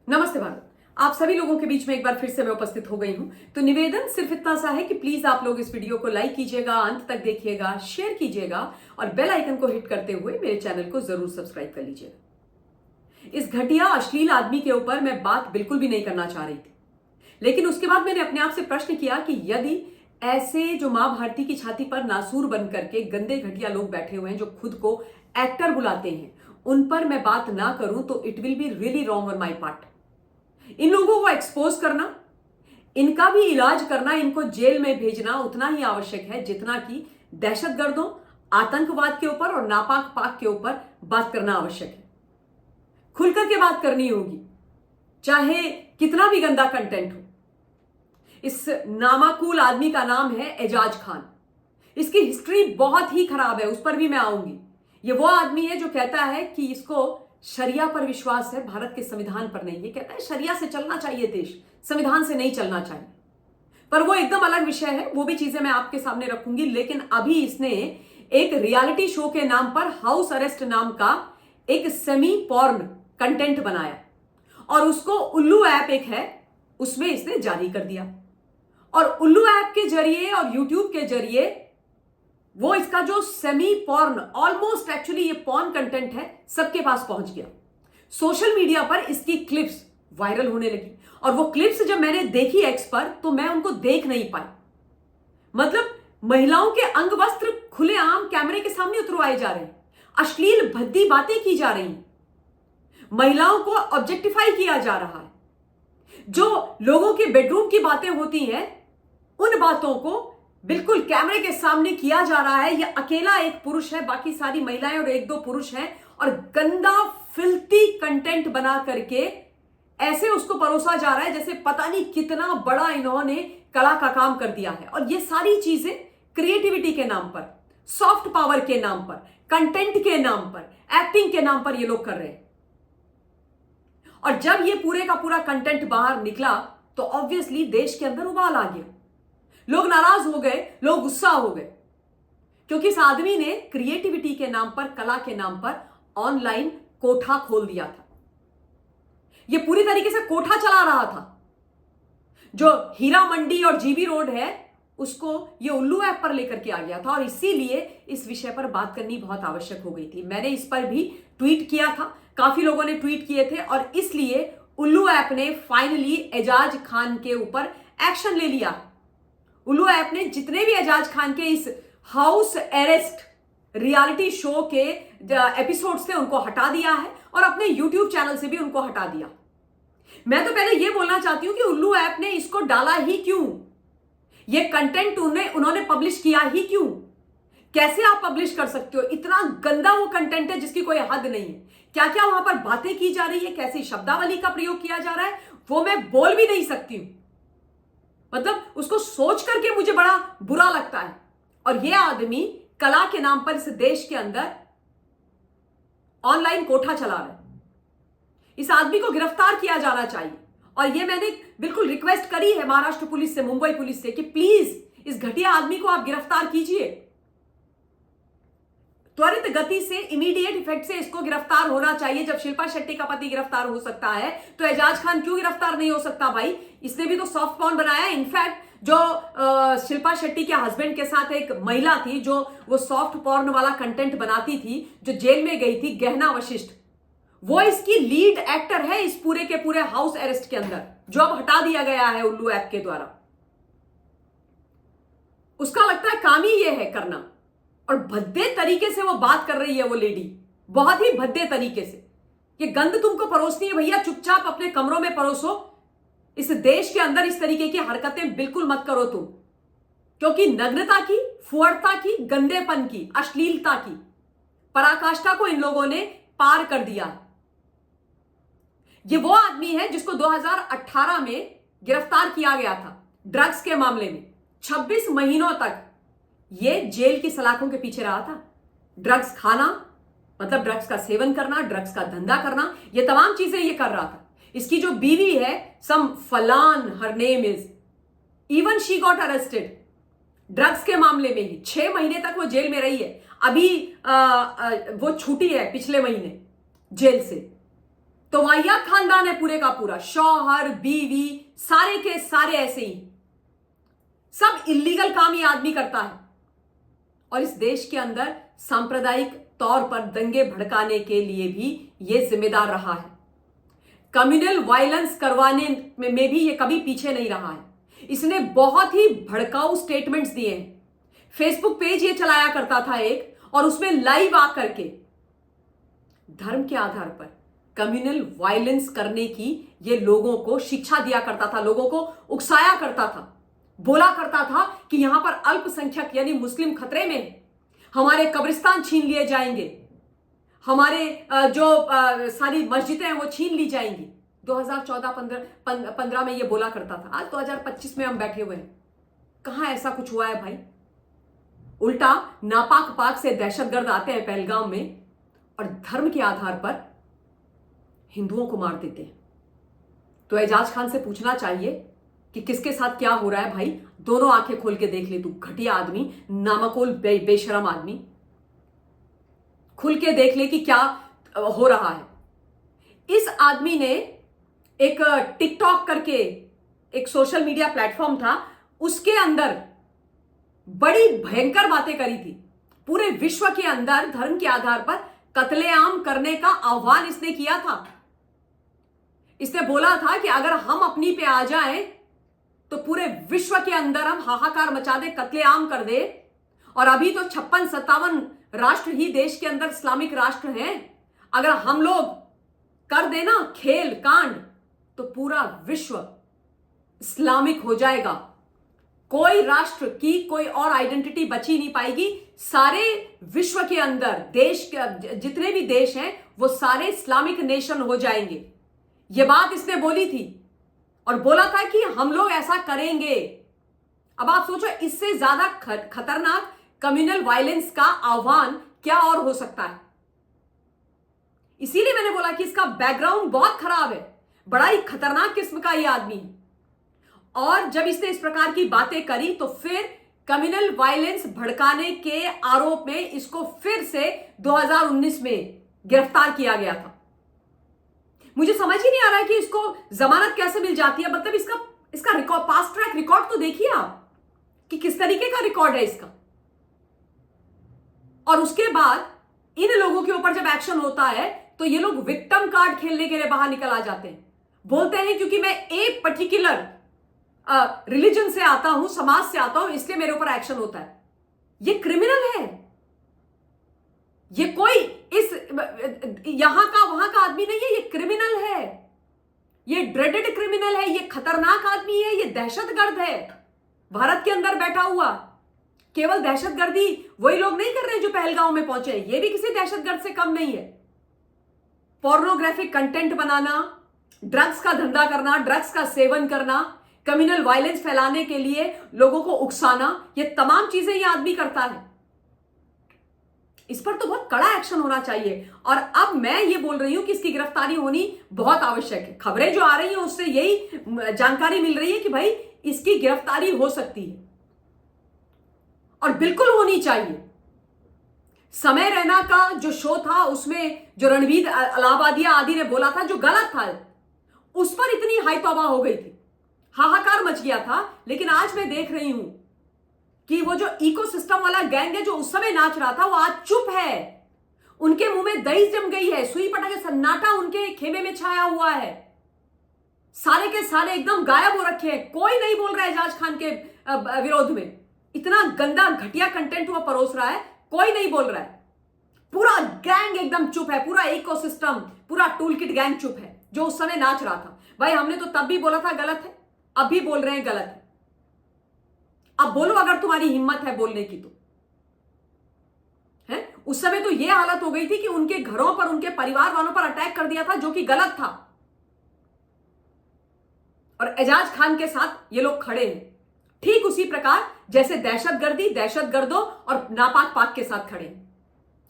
नमस्ते भारत। आप सभी लोगों के बीच में एक बार फिर से मैं उपस्थित हो गई हूं। तो निवेदन सिर्फ इतना सा है कि प्लीज आप लोग इस वीडियो को लाइक कीजिएगा, अंत तक देखिएगा, शेयर कीजिएगा और बेल आइकन को हिट करते हुए मेरे चैनल को जरूर सब्सक्राइब कर लीजिएगा। इस घटिया अश्लील आदमी के ऊपर मैं बात बिल्कुल भी नहीं करना चाह रही थी, लेकिन उसके बाद मैंने अपने आप से प्रश्न किया कि यदि ऐसे जो मां भारती की छाती पर नासूर बन करके गंदे घटिया लोग बैठे हुए हैं जो खुद को एक्टर बुलाते हैं, उन पर मैं बात ना करूं तो it will be really wrong on my part. इन लोगों को एक्सपोज करना, इनका भी इलाज करना, इनको जेल में भेजना उतना ही आवश्यक है जितना कि दहशतगर्दों, आतंकवाद के ऊपर और नापाक पाक के ऊपर बात करना आवश्यक है। खुलकर के बात करनी होगी, चाहे कितना भी गंदा कंटेंट हो। इस नामाकूल आदमी का नाम है एजाज खान। इसकी हिस्ट्री बहुत ही खराब है, उस पर भी मैं आऊंगी। ये वो आदमी है जो कहता है कि इसको शरिया पर विश्वास है, भारत के संविधान पर नहीं। ये कहता है शरिया से चलना चाहिए देश, संविधान से नहीं चलना चाहिए। पर वो एकदम अलग विषय है, वो भी चीजें मैं आपके सामने रखूंगी। लेकिन अभी इसने एक रियलिटी शो के नाम पर हाउस अरेस्ट नाम का एक सेमी पॉर्न कंटेंट बनाया और उसको उल्लू ऐप एक है उसमें इसने जारी कर दिया। और उल्लू ऐप के जरिए और यूट्यूब के जरिए वो इसका जो सेमी पॉर्न, ऑलमोस्ट एक्चुअली ये पॉर्न कंटेंट है, सबके पास पहुंच गया। सोशल मीडिया पर इसकी क्लिप्स वायरल होने लगी और वो क्लिप्स जब मैंने देखी एक्स पर तो मैं उनको देख नहीं पाई। मतलब महिलाओं के अंग वस्त्र खुलेआम कैमरे के सामने उतरवाए जा रहे हैं, अश्लील भद्दी बातें की जा रही हैं, महिलाओं को ऑब्जेक्टिफाई किया जा रहा है। जो लोगों के बेडरूम की बातें होती हैं उन बातों को बिल्कुल कैमरे के सामने किया जा रहा है। यह अकेला एक पुरुष है, बाकी सारी महिलाएं और एक दो पुरुष हैं, और गंदा फिल्थी कंटेंट बना करके ऐसे उसको परोसा जा रहा है जैसे पता नहीं कितना बड़ा इन्होंने कला का काम कर दिया है। और ये सारी चीजें क्रिएटिविटी के नाम पर, सॉफ्ट पावर के नाम पर, कंटेंट के नाम पर, एक्टिंग के नाम पर ये लोग कर रहे हैं। और जब ये पूरे का पूरा कंटेंट बाहर निकला तो ऑब्वियसली देश के अंदर उबाल आ गया। लोग नाराज हो गए, लोग गुस्सा हो गए, क्योंकि इस आदमी ने क्रिएटिविटी के नाम पर, कला के नाम पर ऑनलाइन कोठा खोल दिया था। यह पूरी तरीके से कोठा चला रहा था। जो हीरा मंडी और जीबी रोड है उसको ये उल्लू ऐप पर लेकर के आ गया था और इसीलिए इस विषय पर बात करनी बहुत आवश्यक हो गई थी। मैंने इस पर भी ट्वीट किया था, काफी लोगों ने ट्वीट किए थे और इसलिए उल्लू ऐप ने फाइनली एजाज खान के ऊपर एक्शन ले लिया। उल्लू ऐप ने जितने भी एजाज खान के इस हाउस अरेस्ट रियलिटी शो के एपिसोड्स थे उनको हटा दिया है और अपने यूट्यूब चैनल से भी उनको हटा दिया। मैं तो पहले यह बोलना चाहती हूं कि उल्लू ऐप ने इसको डाला ही क्यों, यह कंटेंट उन्होंने पब्लिश किया ही क्यों? कैसे आप पब्लिश कर सकते हो? इतना गंदा वो कंटेंट है जिसकी कोई हद नहीं है। क्या क्या वहां पर बातें की जा रही है, कैसी शब्दावली का प्रयोग किया जा रहा है, वो मैं बोल भी नहीं सकती हूं। मतलब उसको सोच करके मुझे बड़ा बुरा लगता है। और यह आदमी कला के नाम पर इस देश के अंदर ऑनलाइन कोठा चला रहा है। इस आदमी को गिरफ्तार किया जाना चाहिए। और यह मैंने बिल्कुल रिक्वेस्ट करी है महाराष्ट्र पुलिस से, मुंबई पुलिस से कि प्लीज इस घटिया आदमी को आप गिरफ्तार कीजिए। त्वरित गति से, इमीडिएट इफेक्ट से इसको गिरफ्तार होना चाहिए। जब शिल्पा शेट्टी का पति गिरफ्तार हो सकता है तो एजाज खान क्यों गिरफ्तार नहीं हो सकता भाई? इसने भी तो सॉफ्ट पॉर्न बनाया। इनफैक्ट जो शिल्पा शेट्टी के हस्बैंड के साथ एक महिला थी जो वो सॉफ्ट पॉर्न वाला कंटेंट बनाती थी, जो जेल में गई थी, गहना वशिष्ठ, वो इसकी लीड एक्टर है इस पूरे के पूरे हाउस अरेस्ट के अंदर, जो अब हटा दिया गया है उल्लू ऐप के द्वारा। उसका लगता है काम ही यह है करना। और भद्दे तरीके से वो बात कर रही है वो लेडी, बहुत ही भद्दे तरीके से। ये गंद तुमको परोसनी है भैया, चुपचाप अपने कमरों में परोसो। इस देश के अंदर इस तरीके की हरकतें बिल्कुल मत करो तुम, क्योंकि नग्नता की, फुअरता की, गंदेपन की, अश्लीलता की पराकाष्ठा को इन लोगों ने पार कर दिया। ये वो आदमी है जिसको 2018 में गिरफ्तार किया गया था ड्रग्स के मामले में। 26 महीनों तक ये जेल की सलाखों के पीछे रहा था। ड्रग्स खाना, मतलब ड्रग्स का सेवन करना, ड्रग्स का धंधा करना, ये तमाम चीजें ये कर रहा था। इसकी जो बीवी है, सम फलान her name is, even she got arrested drugs के मामले में ही। 6 महीने तक वो जेल में रही है। अभी वो छूटी है पिछले महीने जेल से। तो वाहियात खानदान है पूरे का पूरा, शौहर बीवी सारे के सारे ऐसे ही, सब इलीगल काम ही आदमी करता है। और इस देश के अंदर सांप्रदायिक तौर पर दंगे भड़काने के लिए भी यह जिम्मेदार रहा है। कम्युनल वायलेंस करवाने में भी यह कभी पीछे नहीं रहा है। इसने बहुत ही भड़काऊ स्टेटमेंट्स दिए हैं। फेसबुक पेज ये चलाया करता था एक, और उसमें लाइव आकर के धर्म के आधार पर कम्युनल वायलेंस करने की ये लोगों को शिक्षा दिया करता था, लोगों को उकसाया करता था, बोला करता था कि यहां पर अल्पसंख्यक यानी मुस्लिम खतरे में है, हमारे कब्रिस्तान छीन लिए जाएंगे, हमारे जो सारी मस्जिदें हैं वो छीन ली जाएंगी। 2014-15 में ये बोला करता था। आज 2025 में हम बैठे हुए हैं, कहां ऐसा कुछ हुआ है भाई? उल्टा नापाक पाक से दहशतगर्द आते हैं पहलगाम में और धर्म के आधार पर हिंदुओं को मार देते हैं। तो एजाज खान से पूछना चाहिए कि किसके साथ क्या हो रहा है भाई। दोनों आंखें खोल के देख ले तू, घटिया आदमी, नामकुल बेशरम आदमी, खुल के देख ले कि क्या हो रहा है। इस आदमी ने एक टिकटॉक करके एक सोशल मीडिया प्लेटफॉर्म था, उसके अंदर बड़ी भयंकर बातें करी थी। पूरे विश्व के अंदर धर्म के आधार पर कत्लेआम करने का आह्वान इसने किया था। इसने बोला था कि अगर हम अपनी पे आ जाएं तो पूरे विश्व के अंदर हम हाहाकार मचा दे, कत्लेआम कर दे। और अभी तो 56-57 राष्ट्र ही देश के अंदर इस्लामिक राष्ट्र हैं। अगर हम लोग कर देना खेल कांड तो पूरा विश्व इस्लामिक हो जाएगा, कोई राष्ट्र की कोई और आइडेंटिटी बची नहीं पाएगी। सारे विश्व के अंदर देश के जितने भी देश हैं वो सारे इस्लामिक नेशन हो जाएंगे। ये बात इसने बोली थी और बोला था कि हम लोग ऐसा करेंगे। अब आप सोचो, इससे ज्यादा खतरनाक कम्युनल वायलेंस का आह्वान क्या और हो सकता है। इसीलिए मैंने बोला कि इसका बैकग्राउंड बहुत खराब है, बड़ा ही खतरनाक किस्म का ये आदमी है। और जब इसने इस प्रकार की बातें करी तो फिर कम्युनल वायलेंस भड़काने के आरोप में इसको फिर से 2019 में गिरफ्तार किया गया था। मुझे समझ ही नहीं आ रहा है कि इसको जमानत कैसे मिल जाती है। मतलब इसका रिकॉर्ड, पास्ट ट्रैक रिकॉर्ड तो देखिए आप कि किस तरीके का रिकॉर्ड है इसका। और उसके बाद इन लोगों के ऊपर जब एक्शन होता है तो ये लोग विक्टिम कार्ड खेलने के लिए बाहर निकल आ जाते हैं। बोलते हैं क्योंकि मैं एक पर्टिकुलर रिलीजन से आता हूं, समाज से आता हूं, इसलिए मेरे ऊपर एक्शन होता है। ये क्रिमिनल है। ये कोई इस यहां का वहां का आदमी नहीं है, ये क्रिमिनल है। ये ड्रेडेड क्रिमिनल है, ये खतरनाक आदमी है, ये दहशतगर्द है। भारत के अंदर बैठा हुआ केवल दहशतगर्दी वही लोग नहीं कर रहे जो पहलगांव में पहुंचे, ये भी किसी दहशतगर्द से कम नहीं है। पोर्नोग्राफिक कंटेंट बनाना, ड्रग्स का धंधा करना, ड्रग्स का सेवन करना, कम्युनल वायलेंस फैलाने के लिए लोगों को उकसाना, ये तमाम चीजें ये आदमी करता है। इस पर तो बहुत कड़ा एक्शन होना चाहिए। और अब मैं ये बोल रही हूं कि इसकी गिरफ्तारी होनी बहुत आवश्यक है। खबरें जो आ रही हैं उससे यही जानकारी मिल रही है कि भाई इसकी गिरफ्तारी हो सकती है और बिल्कुल होनी चाहिए। समय रैना का जो शो था उसमें जो रणवीर अलाहाबादिया आदि ने बोला था जो गलत था, उस पर इतनी हाई तौबा हो गई थी, हाहाकार मच गया था। लेकिन आज मैं देख रही हूं कि वो जो इकोसिस्टम वाला गैंग है जो उस समय नाच रहा था वो आज चुप है। उनके मुंह में दही जम गई है, सुई पटाखे सन्नाटा उनके खेमे में छाया हुआ है। सारे के सारे एकदम गायब हो रखे हैं। कोई नहीं बोल रहा है एजाज खान के विरोध में। इतना गंदा घटिया कंटेंट वो परोस रहा है, कोई नहीं बोल रहा है। पूरा गैंग एकदम चुप है, पूरा इकोसिस्टम, पूरा टूल किट गैंग चुप है जो उस समय नाच रहा था। भाई हमने तो तब भी बोला था गलत है, अब भी बोल रहे हैं गलत है। अब बोलो अगर तुम्हारी हिम्मत है बोलने की तो है। उस समय तो यह हालत हो गई थी कि उनके घरों पर, उनके परिवार वालों पर अटैक कर दिया था जो कि गलत था। और एजाज खान के साथ ये लोग खड़े हैं ठीक उसी प्रकार जैसे दहशतगर्दी, दहशतगर्दों और नापाक पाक के साथ खड़े हैं।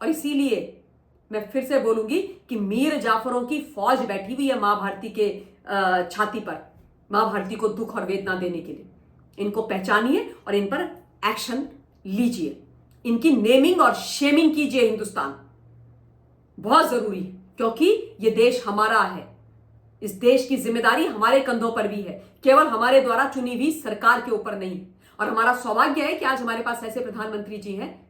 और इसीलिए मैं फिर से बोलूंगी कि मीर जाफरों की फौज बैठी हुई है मां भारती के छाती पर, मां भारती को दुख और वेदना देने के लिए। इनको पहचानिए और इन पर एक्शन लीजिए। इनकी नेमिंग और शेमिंग कीजिए। हिंदुस्तान बहुत जरूरी है क्योंकि यह देश हमारा है। इस देश की जिम्मेदारी हमारे कंधों पर भी है, केवल हमारे द्वारा चुनी हुई सरकार के ऊपर नहीं। और हमारा सौभाग्य है कि आज हमारे पास ऐसे प्रधानमंत्री जी हैं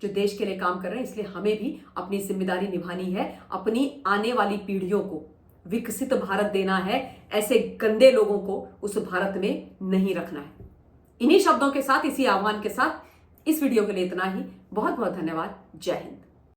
जो देश के लिए काम कर रहे हैं। इसलिए हमें भी अपनी जिम्मेदारी निभानी है, अपनी आने वाली पीढ़ियों को विकसित भारत देना है, ऐसे गंदे लोगों को उस भारत में नहीं रखना है। इन्हीं शब्दों के साथ, इसी आह्वान के साथ इस वीडियो के लिए इतना ही। बहुत बहुत धन्यवाद। जय हिंद।